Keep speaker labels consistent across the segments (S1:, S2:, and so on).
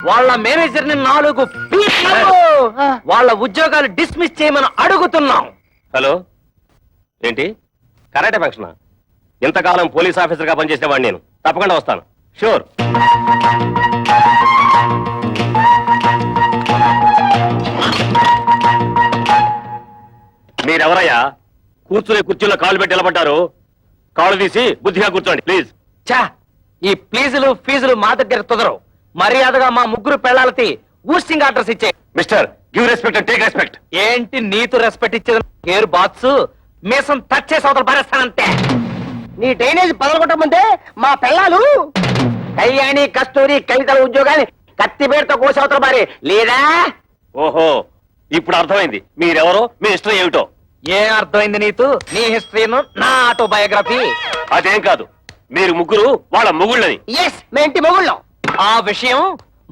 S1: వాళ్ళ మేనేజర్ ని 4 వాళ్ళ ఉద్యోగాలు డిస్మిస్ చేయమని అడుగుతున్నాం.
S2: హలో, ఏంటి కరాటే ఫంక్షన్? ఇంతకాలం పోలీస్ ఆఫీసర్ గా పనిచేసేవాడిని నేను. తప్పకుండా వస్తాను, షూర్. మీరెవరయ్యా? కూర్చునే కుర్చీలో కాళ్ళు పెట్టి నిలబడ్డారు. కాళ్ళు తీసి బుద్ధిగా కూర్చోండి ప్లీజ్.
S1: చా, ఈ ప్లీజులు ఫీజులు మా దగ్గర కుదరవు. మర్యాదగా మా ముగ్గురు పెళ్ళాలకి ఊస్టింగ్ ఆర్డర్స్ ఇచ్చే.
S2: Mister, give respect and take respect.
S1: ఏంటి నీతు రెస్పెక్ట్ ఇచ్చేది? కేర్ బాత్స్ మీసం టచ్ చేసి అవతల పారేస్తానంతే. నీ డ్రైనేజ్ పగలగొట్టమంటే మా పెళ్ళాలు కళ్యాణి, కస్తూరి, కవితల ఉద్యోగాన్ని కత్తిపేరుతో కోసి అవతల పారే లేదా?
S2: ఓహో, ఇప్పుడు అర్థమైంది మీరెవరో, మీ హిస్టరీ ఏమిటో.
S1: ఏం అర్థమైంది నీతు? నీ హిస్టరీను, నా ఆటోబయోగ్రఫీ.
S2: అదేం కాదు, మీరు ముగ్గురు వాళ్ళ మొగుళ్ళని.
S1: ఎస్, మేంటి మొగుళ్ళం. ఆ విషయం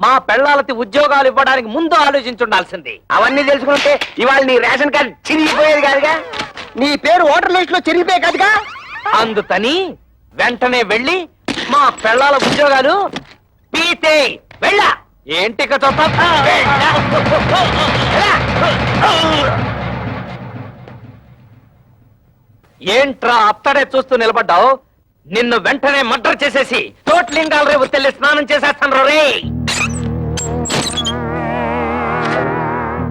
S1: మా పెళ్ళాలకి ఉద్యోగాలు ఇవ్వడానికి ముందు ఆలోచించుండాల్సింది. అవన్నీ తెలుసుకుంటే ఇవాళ నీ రేషన్ కార్డు చిరిగిపోయేది కాదుగా, నీ పేరు ఓటర్ లిస్ట్ లో చిరిగిపోయే కాదుగా. అందుకని వెంటనే వెళ్ళి మా పెళ్ళాల ఉద్యోగాలు పీతే వెళ్ళా. ఏంటి ఏంట్రా అత్తడే చూస్తూ నిలబడ్డావు? నిన్ను వెంటనే మర్డర్ చేసేసి తోట్లింగాల రేపు తెల్లి స్నానం చేసేస్తాను రే.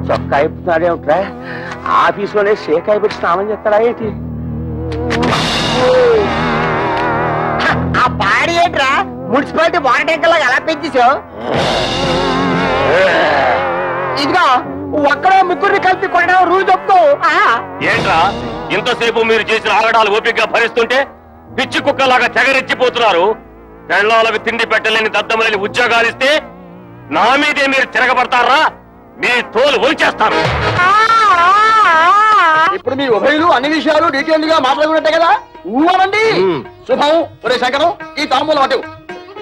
S1: చొక్కా అయిపోతున్నాడేమిట్రా? ఆఫీసులోనే షేక్ అయిపోయి స్నానం చేస్తాడా ఏంటి? ఆ పాడి ఏంట్రా మున్సిపాలిటీ వాటర్ ట్యాంకర్ లాగా ఎలా పెంచేసావు? ఇదిగో ఒక్కడో ముగ్గురిని కలిపి కొనడం రూల్ చెప్తూ.
S2: ఏంట్రా ఇంతసేపు మీరు చేసిన ఆగడాలు ఓపికగా భరిస్తుంటే పిచ్చి కుక్కలాగా తెగరెచ్చిపోతున్నారు? పెళ్ళాలకు తిండి పెట్టలేని దద్దమలేని ఉద్యోగాలు ఇస్తే నా మీదే మీరు తిరగబడతారా? మీ తోలు ఒలిచేస్తాను.
S3: ఇప్పుడు మీ ఉభయులు అన్ని విషయాలు డీటెయిల్ గా మాట్లాడుకున్నట్టే కదా? ఊవనండి. శుభం. ఒరే శంకరం, ఈ తాంబూలం అటు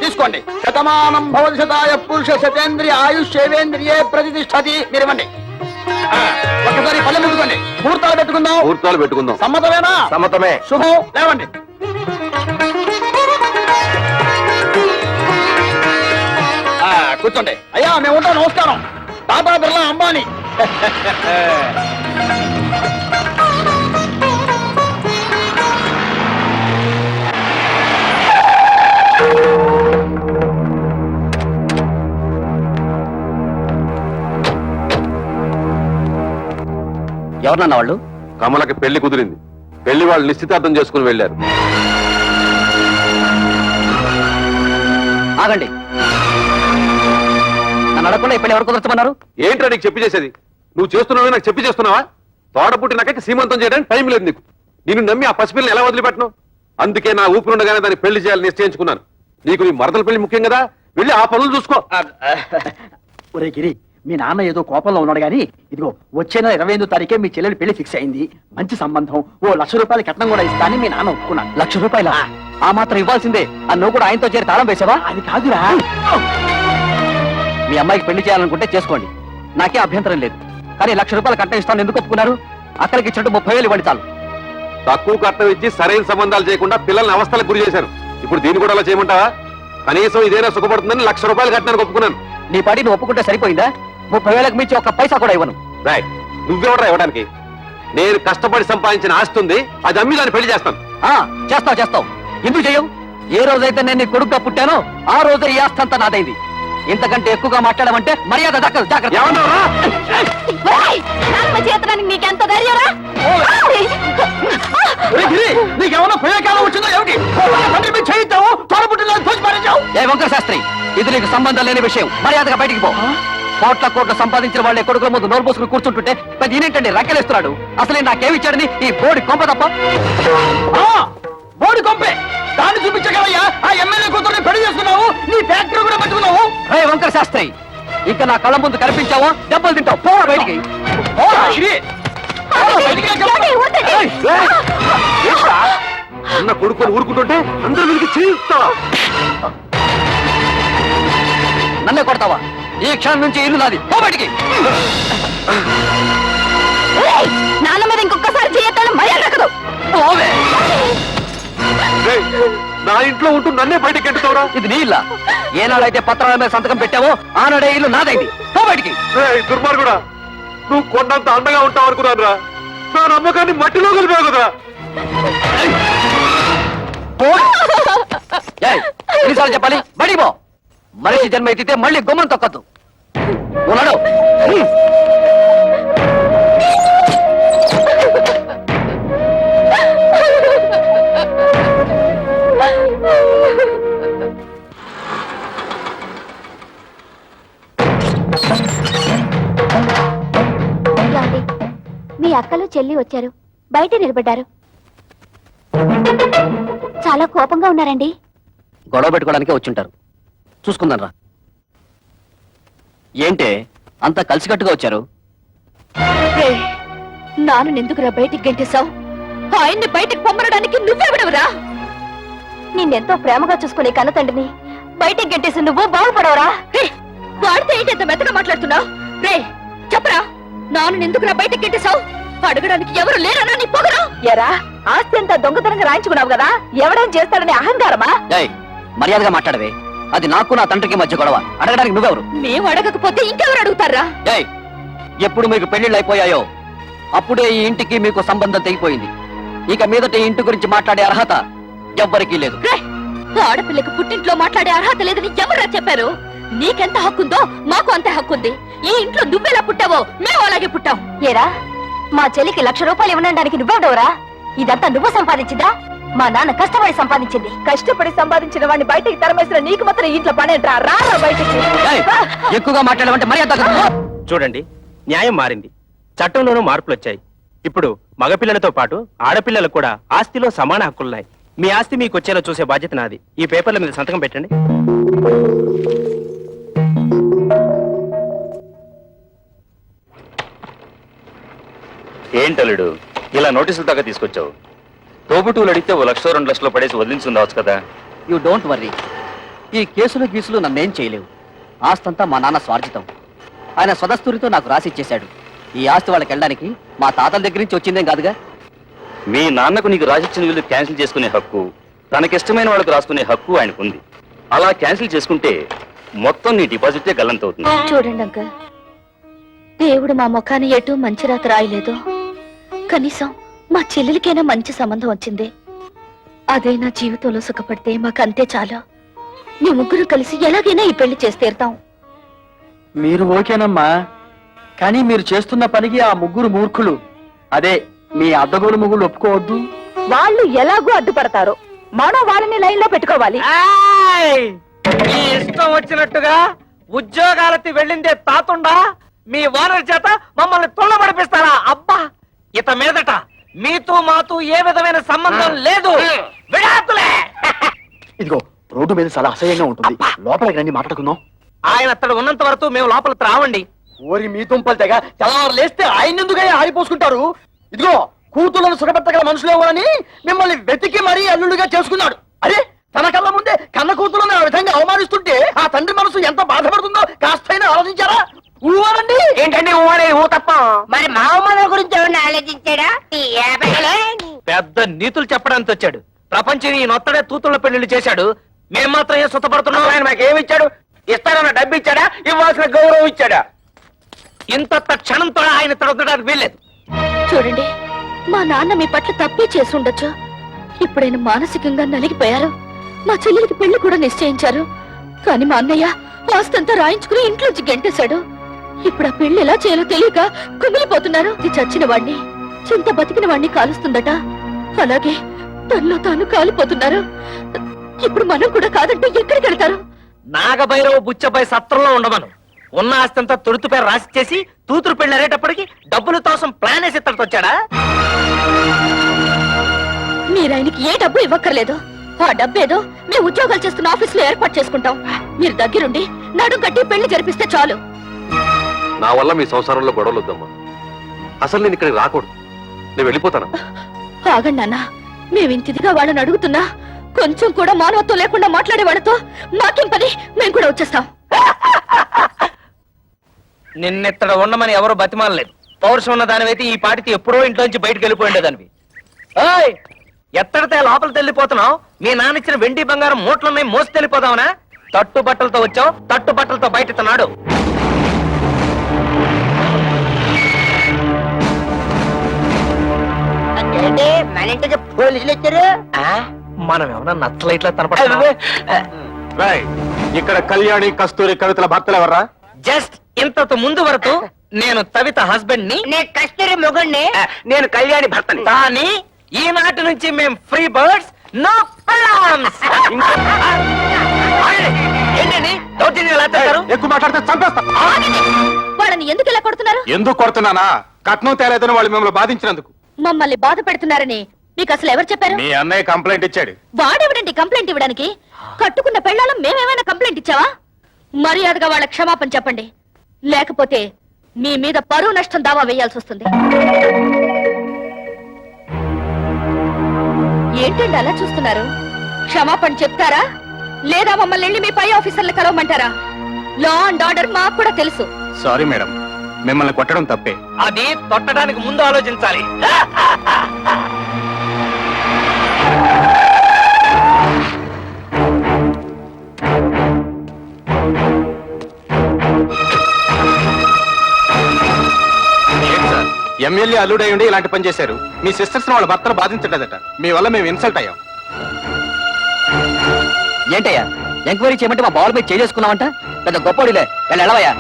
S3: తీసుకోండి. శతమానం భవతి శతాయ పురుష శతేంద్రియ ఆయుష్ సేవేంద్రియే ప్రతిష్టతి. మీరివ్వండి. ఒక్కసారి పల్లె ముట్టుకోండి. ముహూర్తాలు పెట్టుకుందాం.
S2: ముహూర్తాలు పెట్టుకుందాం.
S3: సమ్మతమేనా?
S2: సమ్మతమే.
S3: శుభం. లేవండి. కూర్చోండి. అయ్యా మేము ఉంటాం. నమస్కారం. టాటా బిర్లా అంబానీ.
S1: ఎవరన్నా వాళ్ళు?
S4: కమలకి పెళ్లి కుదిరింది. పెళ్లి వాళ్ళు నిశ్చితార్థం చేసుకుని వెళ్ళారు.
S1: ఆగండి. నన్ను అడగకుండా ఇప్పుడు ఎవరు కుదర్చమన్నారు?
S4: ఏంట్రా నీకు చెప్పి చేసేది? నువ్వు చేస్తున్నావు నాకు చెప్పి చేస్తున్నావా? తోడపుట్టినాక సీమంతం చేయడానికి టైం లేదు నీకు. నిన్ను నమ్మి ఆ పసిపిల్లని ఎలా వదిలిపెట్టను? అందుకే నా ఊపిరుండగానే దాన్ని పెళ్లి చేయాలని నిశ్చయించుకున్నాను. నీకు నీ మరదల పెళ్లి ముఖ్యం కదా, వెళ్ళి ఆ పనులు చూసుకో.
S3: ఒరే గిరి, మీ నాన్న ఏదో కోపంలో ఉన్నాడు గాని ఇదిగో వచ్చే నెల 28వ తారీఖే మీ చెల్లెలు పెళ్లి ఫిక్స్ అయింది. మంచి సంబంధం. ఓ ₹1,00,000 కట్నం కూడా ఇస్తానని మీ నాన్న ఒప్పుకున్నాను.
S1: ₹1,00,000? ఆ మాత్రం ఇవ్వాల్సిందే. నువ్వు కూడా ఆయనతో చేరి తాళం వేసావా?
S3: అది కాదురా.
S1: మీ అమ్మాయికి పెళ్లి చేయాలనుకుంటే చేసుకోండి, నాకే అభ్యంతరం లేదు. కానీ ₹1,00,000 కట్నం ఇస్తాను ఎందుకు ఒప్పుకున్నారు? అక్కడికి ఇచ్చినట్టు 30,000 ఇవ్వండి చాలు.
S4: తక్కువ కట్నం ఇచ్చి సరైన సంబంధాలు చేయకుండా పిల్లల్ని అవస్థలకు గురి చేశారు. ఇప్పుడు దీన్ని కూడా అలా చేయమంటావా? కనీసం ఇదేనా సుఖపడుతుందని ₹1,00,000 కట్టానికి ఒప్పుకున్నాను.
S1: నీ పాటి నువ్వు ఒప్పుకుంటే సరిపోయిందా? 30,000కి మించి ఒక్క పైసా కూడా ఇవ్వను.
S4: రైట్, నువ్వెవడరా ఇవ్వడానికి? నేను కష్టపడి సంపాదించిన ఆస్తి ఉంది, అది అమ్మి దాన్ని పెళ్లి చేస్తాను.
S1: చేస్తావు. ఎందుకు చెయ్యవు? ఏ రోజైతే నేను నీ కొడుకుగా పుట్టానో ఆ రోజే ఈ ఆస్తి అంతా నాదైంది. ఇంతకంటే ఎక్కువగా మాట్లాడమంటే మర్యాద దక్కదు. జాగ్రత్త.
S5: నీకెంత ధైర్యరా?
S3: నీకేమన్నా ప్రయోగాలు వచ్చిందో ఏమిటి? చేయిస్తావు,
S1: ఏ వంకర శాస్త్రి, ఇది నీకు సంబంధం లేని విషయం. మర్యాదగా బయటికి పో. కోట్ల సంపాదించిన వాళ్ళే కొడుకుల ముందు నోరు పోసుకుని కూర్చుంటుంటే పెద్ద ఈయనేంటండి రక్కలేస్తున్నాడు? అసలే నాకేమిచ్చాడని ఈ బోడి కొంప తప్ప.
S3: బోడి కొంపే దాన్ని చూపించగలయ్యా. ఆ ఎమ్మెల్యే కూతుర్ని పెళ్లి చేసుకున్నావు, నీ ఫ్యాక్టరీ కూడా పెట్టుకున్నావు.
S1: రే వంకర శాస్త్రి, ఇంకా నా కళ్ళ ముందు కనిపించావో దెబ్బలు తింటావు. పో బయటికి.
S4: అన్న కొడుకుని ఊరుకుంటుంటే అందరూ వీరికి చేయిస్తావా?
S1: నన్నే కొడతావా? ఈ క్షణం నుంచి ఇల్లు నాది. పో బయటికి.
S5: నాన్న మీద ఇంకొకసారి చేయొద్దని మర్యాద దక్కదు.
S1: పోవే.
S4: నా ఇంట్లో ఉంటూ నన్నే బయటకి ఎంటుతావురా?
S1: ఇది నీ ఇల్లా? ఏనాడైతే పత్రాల మీద సంతకం పెట్టావో ఆనాడే ఇల్లు నాదైంది. పో బయటికి.
S4: దుర్మార్గుడా, నువ్వు కొండంత అండగా ఉంటావు అనుకున్నాను రా. నా నమ్మకాన్ని మట్టిలో కలిపావు కదా.
S1: పో. ఏయ్, ఎన్నిసార్లు చెప్పాలి? బయటికి పో. మనిషి జన్మ ఎత్తితే మళ్ళీ గుమ్మం తొక్కద్దు. ఉన్నాడు.
S5: ఏమండి, మీ అక్కలు చెల్లి వచ్చారు, బయట నిలబడ్డారు. చాలా కోపంగా ఉన్నారండి.
S1: గొడవ పెట్టుకోవడానికే వచ్చుంటారు. చూసుకుందాం రా. ఏంటే అంతా కలిసికట్టుగా వచ్చారు?
S5: నాన్న ఎందుకురా బయటికి గెంటేశావు? ఆయన్ని బయటికి పొమ్మనడానికి నువ్వెవడవురా? నిన్నెంతో ప్రేమగా చూసుకునే కన్న తండ్రిని బయటికి గెంటేసి నువ్వు బాగుపడవరా? వాడితే ఏంటి ఎంత మెత్తగా మాట్లాడుతున్నావు? రే చెప్పరా, నాన్న ఎందుకురా బయటికి గెంటేశావు? అడగడానికి ఎవరు లేరనా నీ పొగరు? ఎరా, ఆస్తి అంతా దొంగతనంగా రాయించుకున్నావు కదా, ఎవడేం చేస్తాడని అహంకారమా?
S1: ఏయ్, మర్యాదగా మాట్లాడవే. అది నాకు నా తండ్రికి మధ్య గొడవ. అడగడానికి నువ్వెవరు?
S5: మేము అడగకపోతే ఇంకెవరు అడుగుతారా?
S1: ఏయ్, ఎప్పుడు మీకు పెళ్లిళ్ళు అయిపోయాయో అప్పుడే ఈ ఇంటికి మీకు సంబంధం తెగిపోయింది. ఇక మీదట ఈ ఇంటి గురించి మాట్లాడే అర్హత ఎవ్వరికీ లేదు.
S5: ఆడపిల్లకి పుట్టింట్లో మాట్లాడే అర్హత లేదని ఎవరా చెప్పారు? నీకెంత హక్కుందో మాకు అంతే హక్కుంది. ఈ ఇంట్లో నువ్వెలా పుట్టావో మేము అలాగే పుట్టాం. ఏరా, మా చెల్లికి 1,00,000 రూపాయలు ఇవ్వడానికి నువ్వెవడవరా? ఇదంతా నువ్వు సంపాదించిందా? మా నాన్న కష్టపడి సంపాదించింది. కష్టపడి సంపాదించిన వాడిని బయటికి తరమేసిన నీకు మాత్రం ఇంట్లో పనేంట్రా? రా బయటికి.
S1: ఏయ్, ఎక్కువగా మాట్లాడమంటే మర్యాద.
S6: చూడండి, న్యాయం మారింది, చట్టంలోనూ మార్పులు వచ్చాయి. ఇప్పుడు మగపిల్లలతో పాటు ఆడపిల్లలకు కూడా ఆస్తిలో సమాన హక్కులున్నాయి. మీ ఆస్తి మీకు వచ్చేలా చూసే బాధ్యత నాది. ఈ పేపర్ల మీద సంతకం పెట్టండి.
S2: ఏంటలుడు ఇలా నోటీసులు దాకా తీసుకొచ్చావు? తోబుటూలు అడిగితే 1,00,000 2 లక్షలు పడేసి వదిలించుండవచ్చు కదా.
S1: You don't worry. ఈ కేసులు గీసులు నన్నేం చేయలేవు. ఆస్తంతా మా నాన్న స్వార్జితం. ఆయన స్వదస్తూరితో నాకు రాసిచ్చేశాడు. ఈ ఆస్తి వాళ్ళకి వెళ్ళడానికి మా తాతల దగ్గర నుంచి వచ్చిందేం కాదుగా.
S2: మీ నాన్నకు నీకు రాసిచ్చిన వీళ్ళు క్యాన్సిల్ చేసుకునే హక్కు, తనకిష్టమైన వాళ్ళకు రాసుకునే హక్కు ఆయనకుంది. అలా క్యాన్సిల్ చేసుకుంటే మొత్తం నీ డిపాజిటే గల్లంతవుతుంది.
S5: చూడండి అంకల్, దేవుడు మా ముఖాన్ని ఎటు మంచి రాత రాయలేదు. కనీసం మా చెల్లెలికైనా మంచి సంబంధం వచ్చింది. అదే నా జీవితంలో సుఖపడితే మాకంతే చాలా. మీ ముగ్గురు కలిసి ఎలాగైనా ఈ పెళ్లి చేసి తీరుతాం.
S7: మీరు ఓకేనమ్మా, కానీ మీరు చేస్తున్న పనికి ఆ ముగ్గురు మూర్ఖులు, అదే మీ అద్దగోలు ముగ్గురు ఒప్పుకోవద్దు.
S5: వాళ్ళు ఎలాగూ అడ్డుపడతారు, మనం వాళ్ళని లైన్ లో పెట్టుకోవాలి.
S1: ఈ ఇష్టం వచ్చినట్టుగా ఉద్యోగాలకి వెళ్ళిందే తాతుండా మీ ఓనర్ చేత మమ్మల్ని తొల్లబడిపిస్తారా? అబ్బా, ఇత మీదట మీతో మాతో ఏ విధమైన సంబంధం లేదు. విడాకులే.
S7: ఇదిగో రోడ్డు మీద చాలా అసహ్యంగా ఉంటుంది, లోపలికి రండి మాట్లాడుకుందాం.
S1: ఆయన అతడు ఉన్నంత వరకు మేము లోపలికి రావండి.
S3: ఓరి మీ తుంపలు తెగ తెల్లవారు లేస్తే ఆయన ఎందుకై ఆరిపోసుకుంటారు? ఇదిగో కూతుళ్ళను సుఖపెట్టగల మనుషులు ఎవరని మిమ్మల్ని వెతికి మరీ అల్లుడుగా చేసుకున్నాడు. అరే, తన కళ్ళ ముందే కన్న కూతుళ్ళని ఆ విధంగా అవమానిస్తుంటే ఆ తండ్రి మనసు ఎంత బాధపడుతుందో కాస్తైనా ఆలోచించారా? ఊవారండి.
S1: ఏంటండి ఊనే ఊ తప్ప
S8: మరి మా అమ్మ గురించి ఎవరిని ఆలోచించాడా?
S1: పెద్ద నీతులు చెప్పడానికి వచ్చాడు. ప్రపంచం ఈ నొత్తడే తూతుళ్ళ పెళ్లిళ్ళు చేశాడు. మేము మాత్రం ఏం సుఖపడుతున్నాం? ఆయన మాకేమి ఇచ్చాడు? ఇస్తానన్న డబ్బు ఇచ్చాడా? ఇవ్వాల్సిన గౌరవం ఇచ్చాడా? ఇంత క్షణంతో ఆయన తడవడానికి వీల్లేదు.
S5: చూడండి, మా నాన్న మీ పట్ల తప్పే చేసి ఉండొచ్చు. ఇప్పుడైనా మానసికంగా నలిగిపోయారు. మా చెల్లెలికి పెళ్లి కూడా నిశ్చయించారు. కానీ మా అన్నయ్య ఆస్తంతా రాయించుకుని ఇంట్లోంచి గెంటేశాడు. ఇప్పుడు ఆ పెళ్లి ఎలా చేయాలో తెలియక కుమిలిపోతున్నారు. ఇది చచ్చిన వాణ్ణి, చింత బతికిన వాణ్ణి కాలుస్తుందట. అలాగే తనలో తాను కాలిపోతున్నారు. ఇప్పుడు మనం కూడా కాదంటే ఎక్కడికి వెళ్తారు?
S1: నాగభైరవ బుచ్చపై సత్రంలో ఉండమను. ఉన్న ఆస్తంతా తొడుతు పేరు రాసిచ్చేసి తూతురు పెళ్లి అరేటప్పటికి డబ్బుల కోసం ప్లాన్ వేసి ఇక్కడికి వచ్చాడా?
S5: మీరాయనకి ఏ డబ్బు ఇవ్వక్కర్లేదు. ఆ డబ్బేదో మేము ఉద్యోగాలు చేస్తున్న ఆఫీస్ లో ఏర్పాటు చేసుకుంటాం. మీరు దగ్గరుండి నడుం కట్టి పెళ్లి జరిపిస్తే చాలు.
S4: నా వల్ల మీ సంసారంలో గొడవలు వద్దమ్మా. అసలు నేను ఇక్కడికి రాకూడదు. నేను వెళ్ళిపోతాను.
S5: ఆగండి నాన్న, మేమింతిదిగా వాళ్ళని అడుగుతున్నా కొంచెం కూడా మానవత్వం లేకుండా మాట్లాడే వాళ్ళతో మాకేం పని? మేము కూడా వచ్చేస్తాం.
S1: నిన్నెత్తడ ఉండమని ఎవరు బతిమాలలేదు. పౌరుషం ఉన్న దానివైతే ఈ పాటికి ఎప్పుడో ఇంట్లోంచి బయటకు వెళ్ళిపోయిండేదానివి. ఎత్తడితే లోపలికి వెళ్ళిపోతున్నావు? మీ నాన్న ఇచ్చిన వెండి బంగారం మూటలున్నాయి, మోసి వెళ్ళిపోదావునా? తట్టు బట్టలతో వచ్చావు, తట్టు బట్టలతో బయట నాడు.
S8: అంటే మన ఇంటికి పోలీసులు వచ్చారు.
S1: మనం ఏమన్నా నచ్చలైట్లా కనపడుతున్నావా?
S6: ఇక్కడ కళ్యాణి కస్తూరి కవితల భర్తలు ఎవర్రా?
S1: జస్ట్ ఇంతకు ముందు వరకు నేను కవిత హస్బెండ్ ని,
S8: నేను కస్తూరి మొగుణ్ణి.
S1: నేను కళ్యాణి భర్తని. కానీ ఈనాటి నుంచి మేము ఫ్రీ బర్డ్స్, నో ప్రాబ్లమ్స్. ఏంటండి దౌర్జన్యం ఎలా చేస్తారు?
S6: ఎక్కువ మాట్లాడితే చంపేస్తా.
S5: వాళ్ళని ఎందుకు ఇలా కొడుతున్నారు?
S6: ఎందుకు కొడుతున్నానా? కట్నం తేలేదని వాళ్ళు మిమ్మల్ని బాధించినందుకు.
S5: మమ్మల్ని బాధ పెడుతున్నారని మీకు అసలు ఎవరు చెప్పారు?
S6: మీ అన్నయ్య కంప్లైంట్ ఇచ్చాడు.
S5: వాడెవడండి కంప్లైంట్ ఇవ్వడానికి? కట్టుకున్న పెళ్ళాలం మేమేమైనా కంప్లైంట్ ఇచ్చావా? మర్యాదగా వాళ్ళ క్షమాపణ చెప్పండి, లేకపోతే మీ మీద పరువు నష్టం దావా వేయాల్సి వస్తుంది. ఏంటండి అలా చూస్తున్నారు? క్షమాపణ చెప్తారా లేదా మమ్మల్ని వెళ్ళి మీ పై ఆఫీసర్లు కలవమంటారా? లా అండ్ ఆర్డర్ మాకు కూడా తెలుసు.
S6: సారీ మేడం, మిమ్మల్ని కొట్టడం తప్పే.
S1: అది తొట్టడానికి ముందు ఆలోచించాలి.
S6: ఎమ్మెల్యే అల్లుడై ఉండి ఇలాంటి పని చేశారు. మీ సిస్టర్స్ వాళ్ళ భర్తలు బాధించలేదట. మీ వల్ల మేము ఇన్సల్ట్ అయ్యాం.
S7: ఏంటయ్యా ఎంక్వైరీ చేయమంటే మా బాల్ మీద చేసుకున్నావంట? పెద్ద గొప్పడిలే, వెళ్ళవయ్యా.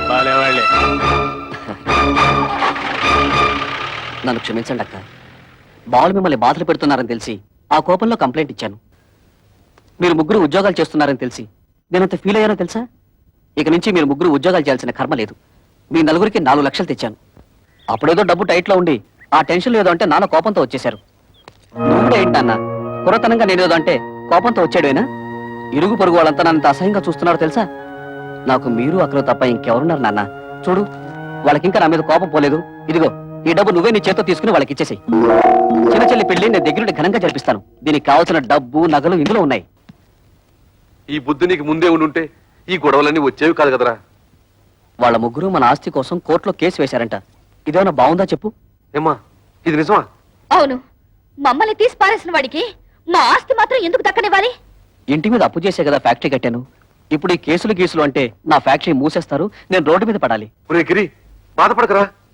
S7: నన్ను క్షమించండి అక్క. బాల్ మిమ్మల్ని బాధలు పెడుతున్నారని తెలిసి ఆ కోపంలో కంప్లైంట్ ఇచ్చాను. మీరు ముగ్గురు ఉద్యోగాలు చేస్తున్నారని తెలిసి నేనంత ఫీల్ అయ్యానో తెలుసా? ఇక నుంచి మీరు ముగ్గురు ఉద్యోగాలు చేయాల్సిన కర్మ లేదు. మీ నలుగురికి 4 లక్షలు తెచ్చాను. అప్పుడేదో డబ్బు టైట్ లో ఉండి ఆ టెన్షన్ ఏదో అంటే నాన్న కోపంతో వచ్చేశారు. నువ్వు ఏంటి నాన్న పురతనంగా నేనేదో అంటే కోపంతో వచ్చాడేనా? ఇరుగు పొరుగు వాళ్ళంతా నన్ను అసహ్యంగా చూస్తున్నారు తెలుసా? నాకు మీరు అక్కడ తప్ప ఇంకెవరున్నారు నాన్న? చూడు, వాళ్ళకింకా నా మీద కోపం పోలేదు. ఇదిగో ఈ డబ్బు నువ్వే నీ చేత్తో తీసుకుని వాళ్ళకి ఇచ్చేసేయ్. చిన్న చెల్లి పెళ్లి నేను దగ్గరుండి ఘనంగా జరిపిస్తాను. దీనికి కావాల్సిన డబ్బు నగలు ఇందులో ఉన్నాయి.
S4: ఈ బుద్ధి నీకు ముందే ఉండుంటే ఈ గొడవలన్నీ వచ్చేవి కాదు కదరా.
S7: వాళ్ళ ముగ్గురు మన ఆస్తి కోసం కోర్టులో కేసు వేశారంట. ఇదేమన్నా బాగుందా చెప్పు?
S4: ఏమ్మా ఇది నిజమా?
S5: అవును, మమ్మల్ని తీసి పారేసిన వాడికి మా ఆస్తి మాత్రం ఎందుకు దక్కనివ్వాలి?
S7: ఇంటి మీద అప్పు చేసే కదా ఫ్యాక్టరీ కట్టాను. ఇప్పుడు ఈ కేసులు గీసులు అంటే నా ఫ్యాక్టరీ మూసేస్తారు, నేను రోడ్డు మీద పడాలి.
S4: ఒరే గిరి, బాధపడకరా.